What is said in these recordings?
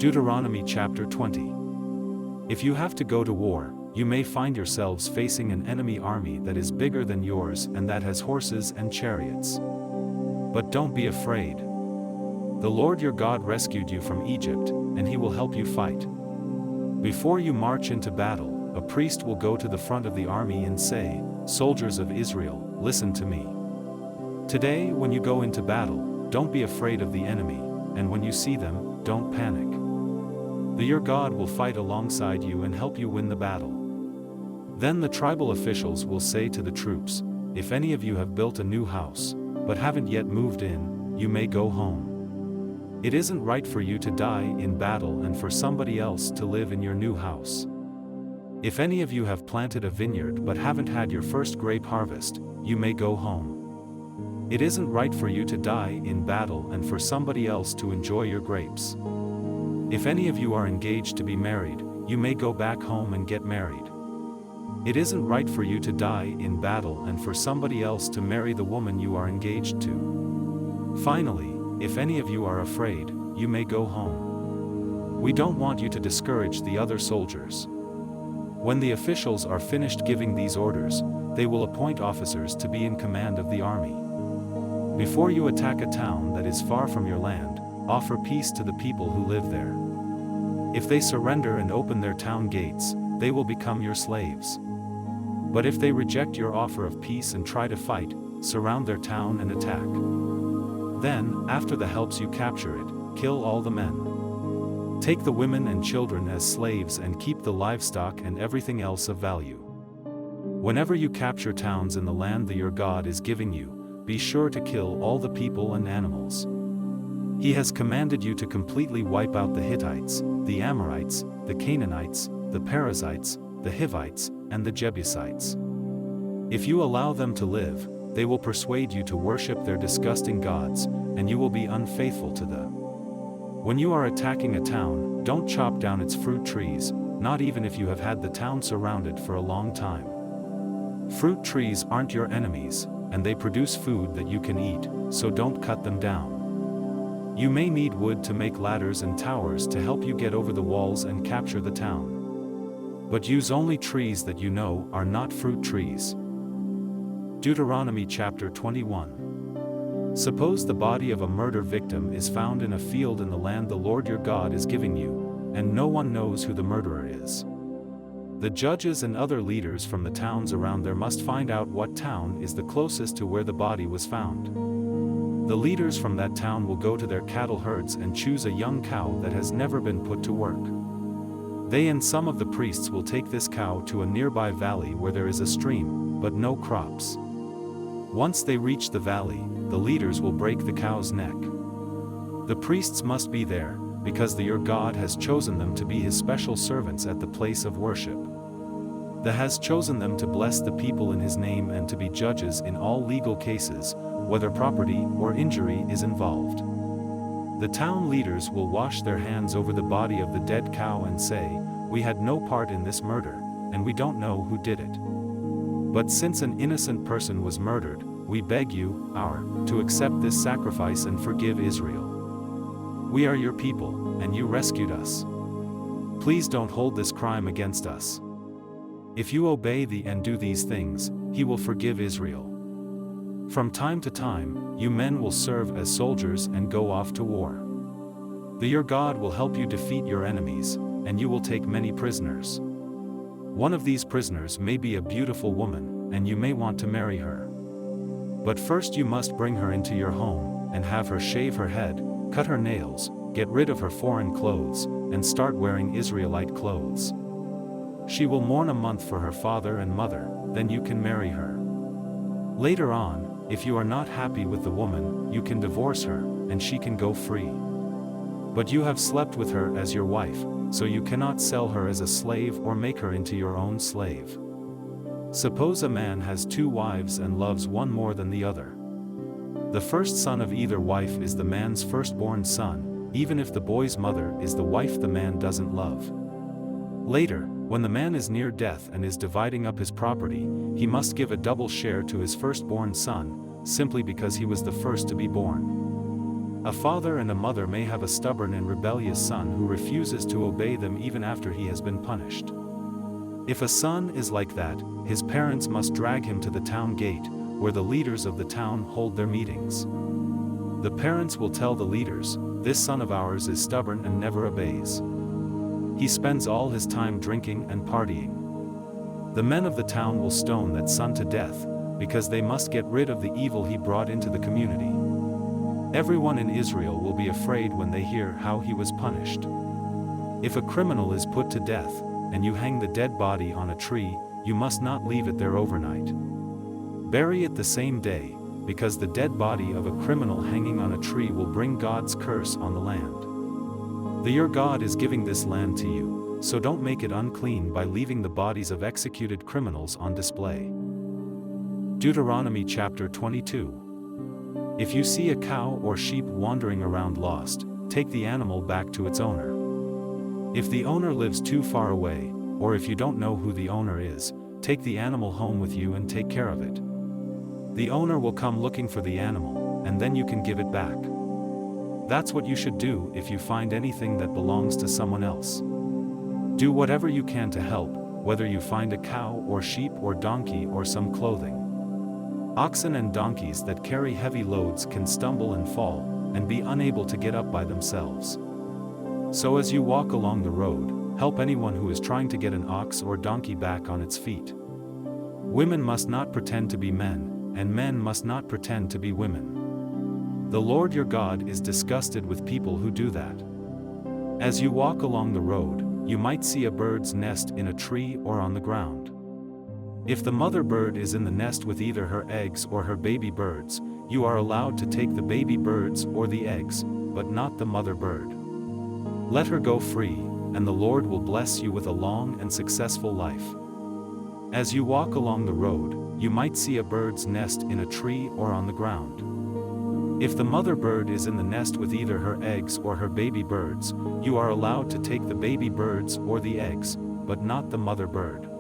Deuteronomy chapter 20. If you have to go to war, you may find yourselves facing an enemy army that is bigger than yours and that has horses and chariots. But don't be afraid. The Lord your God rescued you from Egypt, and he will help you fight. Before you march into battle, a priest will go to the front of the army and say, "Soldiers of Israel, listen to me. Today, when you go into battle, don't be afraid of the enemy, and when you see them, don't panic. Your God will fight alongside you and help you win the battle." Then the tribal officials will say to the troops, "If any of you have built a new house, but haven't yet moved in, you may go home. It isn't right for you to die in battle and for somebody else to live in your new house. If any of you have planted a vineyard but haven't had your first grape harvest, you may go home. It isn't right for you to die in battle and for somebody else to enjoy your grapes. If any of you are engaged to be married, you may go back home and get married. It isn't right for you to die in battle and for somebody else to marry the woman you are engaged to. Finally, if any of you are afraid, you may go home. We don't want you to discourage the other soldiers." When the officials are finished giving these orders, they will appoint officers to be in command of the army. Before you attack a town that is far from your land, offer peace to the people who live there. If they surrender and open their town gates, they will become your slaves. But if they reject your offer of peace and try to fight, surround their town and attack. Then, after the helps you capture it, kill all the men. Take the women and children as slaves and keep the livestock and everything else of value. Whenever you capture towns in the land that your God is giving you, be sure to kill all the people and animals. He has commanded you to completely wipe out the Hittites, the Amorites, the Canaanites, the Perizzites, the Hivites, and the Jebusites. If you allow them to live, they will persuade you to worship their disgusting gods, and you will be unfaithful to them. When you are attacking a town, don't chop down its fruit trees, not even if you have had the town surrounded for a long time. Fruit trees aren't your enemies, and they produce food that you can eat, so don't cut them down. You may need wood to make ladders and towers to help you get over the walls and capture the town. But use only trees that you know are not fruit trees. Deuteronomy chapter 21. Suppose the body of a murder victim is found in a field in the land the Lord your God is giving you, and no one knows who the murderer is. The judges and other leaders from the towns around there must find out what town is the closest to where the body was found. The leaders from that town will go to their cattle herds and choose a young cow that has never been put to work. They and some of the priests will take this cow to a nearby valley where there is a stream, but no crops. Once they reach the valley, the leaders will break the cow's neck. The priests must be there, because your God has chosen them to be his special servants at the place of worship. He has chosen them to bless the people in his name and to be judges in all legal cases, whether property or injury is involved. The town leaders will wash their hands over the body of the dead cow and say, "We had no part in this murder, and we don't know who did it. But since an innocent person was murdered, we beg you, to accept this sacrifice and forgive Israel. We are your people, and you rescued us. Please don't hold this crime against us. If you obey and do these things, he will forgive Israel." From time to time, you men will serve as soldiers and go off to war. Your God will help you defeat your enemies, and you will take many prisoners. One of these prisoners may be a beautiful woman, and you may want to marry her. But first you must bring her into your home, and have her shave her head, cut her nails, get rid of her foreign clothes, and start wearing Israelite clothes. She will mourn a month for her father and mother, then you can marry her. Later on, if you are not happy with the woman, you can divorce her, and she can go free. But you have slept with her as your wife, so you cannot sell her as a slave or make her into your own slave. Suppose a man has two wives and loves one more than the other. The first son of either wife is the man's firstborn son, even if the boy's mother is the wife the man doesn't love. Later, when the man is near death and is dividing up his property, he must give a double share to his firstborn son, simply because he was the first to be born. A father and a mother may have a stubborn and rebellious son who refuses to obey them even after he has been punished. If a son is like that, his parents must drag him to the town gate, where the leaders of the town hold their meetings. The parents will tell the leaders, "This son of ours is stubborn and never obeys. He spends all his time drinking and partying." The men of the town will stone that son to death, because they must get rid of the evil he brought into the community. Everyone in Israel will be afraid when they hear how he was punished. If a criminal is put to death, and you hang the dead body on a tree, you must not leave it there overnight. Bury it the same day, because the dead body of a criminal hanging on a tree will bring God's curse on the land. Your God is giving this land to you, so don't make it unclean by leaving the bodies of executed criminals on display. Deuteronomy chapter 22. If you see a cow or sheep wandering around lost, take the animal back to its owner. If the owner lives too far away, or if you don't know who the owner is, take the animal home with you and take care of it. The owner will come looking for the animal, and then you can give it back. That's what you should do if you find anything that belongs to someone else. Do whatever you can to help, whether you find a cow or sheep or donkey or some clothing. Oxen and donkeys that carry heavy loads can stumble and fall, and be unable to get up by themselves. So as you walk along the road, help anyone who is trying to get an ox or donkey back on its feet. Women must not pretend to be men, and men must not pretend to be women. The Lord your God is disgusted with people who do that. As you walk along the road, you might see a bird's nest in a tree or on the ground. If the mother bird is in the nest with either her eggs or her baby birds, you are allowed to take the baby birds or the eggs, but not the mother bird. Let her go free, and the Lord will bless you with a long and successful life. As you walk along the road, you might see a bird's nest in a tree or on the ground. If the mother bird is in the nest with either her eggs or her baby birds, you are allowed to take the baby birds or the eggs, but not the mother bird.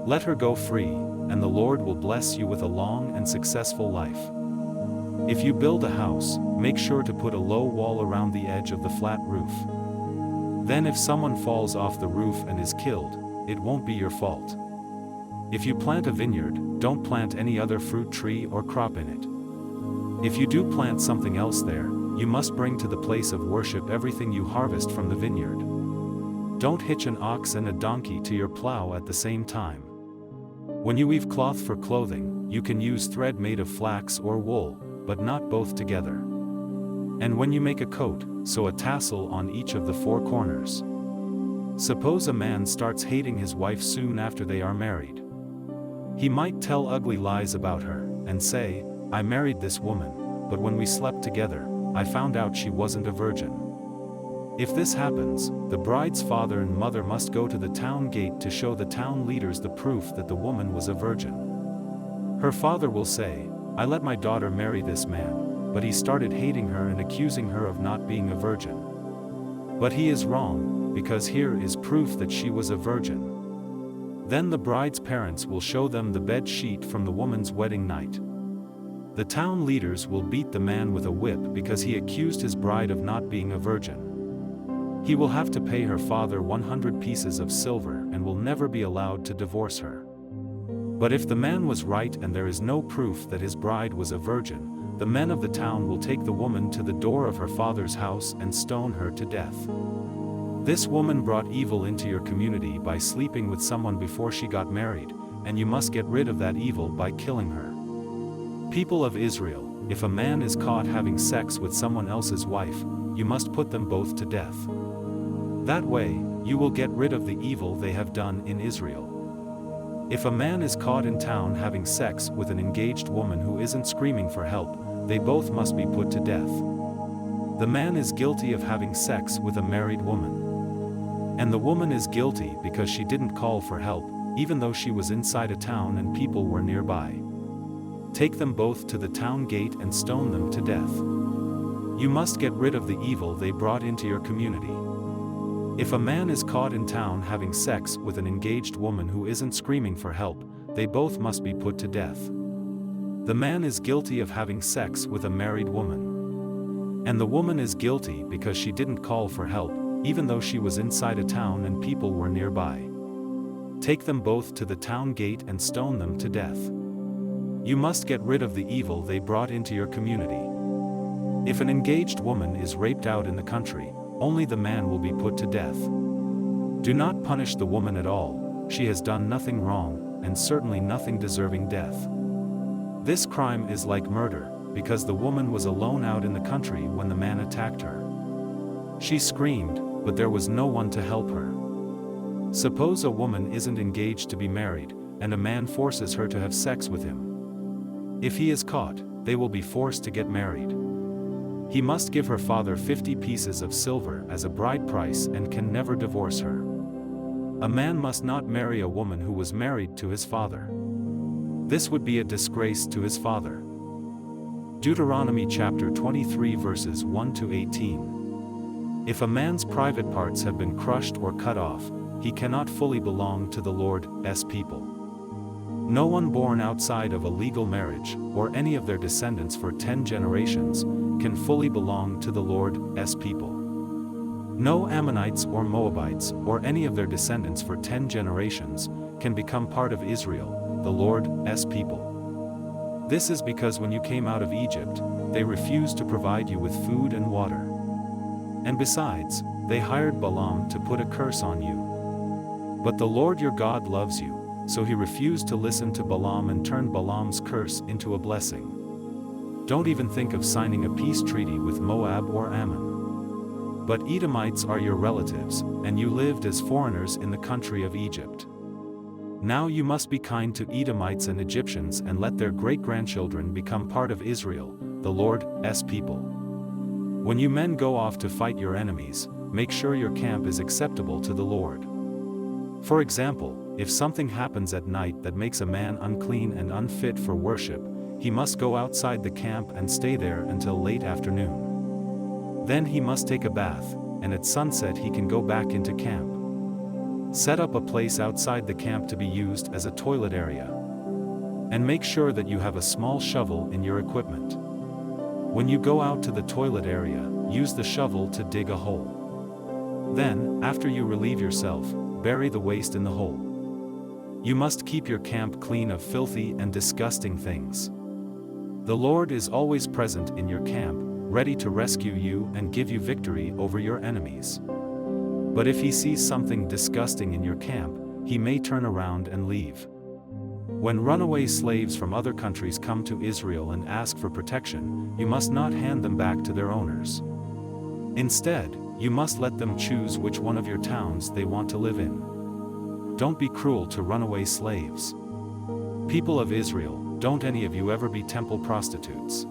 Let her go free, and the Lord will bless you with a long and successful life. If you build a house, make sure to put a low wall around the edge of the flat roof. Then if someone falls off the roof and is killed, it won't be your fault. If you plant a vineyard, don't plant any other fruit tree or crop in it. If you do plant something else there, you must bring to the place of worship everything you harvest from the vineyard. Don't hitch an ox and a donkey to your plow at the same time. When you weave cloth for clothing, you can use thread made of flax or wool, but not both together. And when you make a coat, sew a tassel on each of the four corners. Suppose a man starts hating his wife soon after they are married. He might tell ugly lies about her, and say, "I married this woman, but when we slept together, I found out she wasn't a virgin." If this happens, the bride's father and mother must go to the town gate to show the town leaders the proof that the woman was a virgin. Her father will say, "I let my daughter marry this man, but he started hating her and accusing her of not being a virgin." But he is wrong, because here is proof that she was a virgin. Then the bride's parents will show them the bed sheet from the woman's wedding night. The town leaders will beat the man with a whip because he accused his bride of not being a virgin. He will have to pay her father 100 pieces of silver and will never be allowed to divorce her. But if the man was right and there is no proof that his bride was a virgin, the men of the town will take the woman to the door of her father's house and stone her to death. This woman brought evil into your community by sleeping with someone before she got married, and you must get rid of that evil by killing her. People of Israel, if a man is caught having sex with someone else's wife, you must put them both to death. That way, you will get rid of the evil they have done in Israel. If a man is caught in town having sex with an engaged woman who isn't screaming for help, they both must be put to death. The man is guilty of having sex with a married woman. And the woman is guilty because she didn't call for help, even though she was inside a town and people were nearby. Take them both to the town gate and stone them to death. You must get rid of the evil they brought into your community. If a man is caught in town having sex with an engaged woman who isn't screaming for help, they both must be put to death. The man is guilty of having sex with a married woman. And the woman is guilty because she didn't call for help, even though she was inside a town and people were nearby. Take them both to the town gate and stone them to death. You must get rid of the evil they brought into your community. If an engaged woman is raped out in the country, only the man will be put to death. Do not punish the woman at all, she has done nothing wrong, and certainly nothing deserving death. This crime is like murder, because the woman was alone out in the country when the man attacked her. She screamed, but there was no one to help her. Suppose a woman isn't engaged to be married, and a man forces her to have sex with him. If he is caught, they will be forced to get married. He must give her father 50 pieces of silver as a bride price and can never divorce her. A man must not marry a woman who was married to his father. This would be a disgrace to his father. Deuteronomy chapter 23 verses 1 to 18. If a man's private parts have been crushed or cut off, he cannot fully belong to the Lord's people. No one born outside of a legal marriage, or any of their descendants for 10 generations, can fully belong to the Lord's people. No Ammonites or Moabites, or any of their descendants for 10 generations, can become part of Israel, the Lord's people. This is because when you came out of Egypt, they refused to provide you with food and water. And besides, they hired Balaam to put a curse on you. But the Lord your God loves you, so he refused to listen to Balaam and turned Balaam's curse into a blessing. Don't even think of signing a peace treaty with Moab or Ammon. But Edomites are your relatives, and you lived as foreigners in the country of Egypt. Now you must be kind to Edomites and Egyptians and let their great-grandchildren become part of Israel, the Lord's people. When you men go off to fight your enemies, make sure your camp is acceptable to the Lord. For example, if something happens at night that makes a man unclean and unfit for worship, he must go outside the camp and stay there until late afternoon. Then he must take a bath, and at sunset he can go back into camp. Set up a place outside the camp to be used as a toilet area. And make sure that you have a small shovel in your equipment. When you go out to the toilet area, use the shovel to dig a hole. Then, after you relieve yourself, bury the waste in the hole. You must keep your camp clean of filthy and disgusting things. The Lord is always present in your camp, ready to rescue you and give you victory over your enemies. But if he sees something disgusting in your camp, he may turn around and leave. When runaway slaves from other countries come to Israel and ask for protection, you must not hand them back to their owners. Instead, you must let them choose which one of your towns they want to live in. Don't be cruel to runaway slaves. People of Israel, don't any of you ever be temple prostitutes.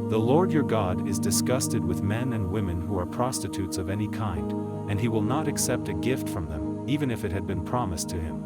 The Lord your God is disgusted with men and women who are prostitutes of any kind, and he will not accept a gift from them, even if it had been promised to him.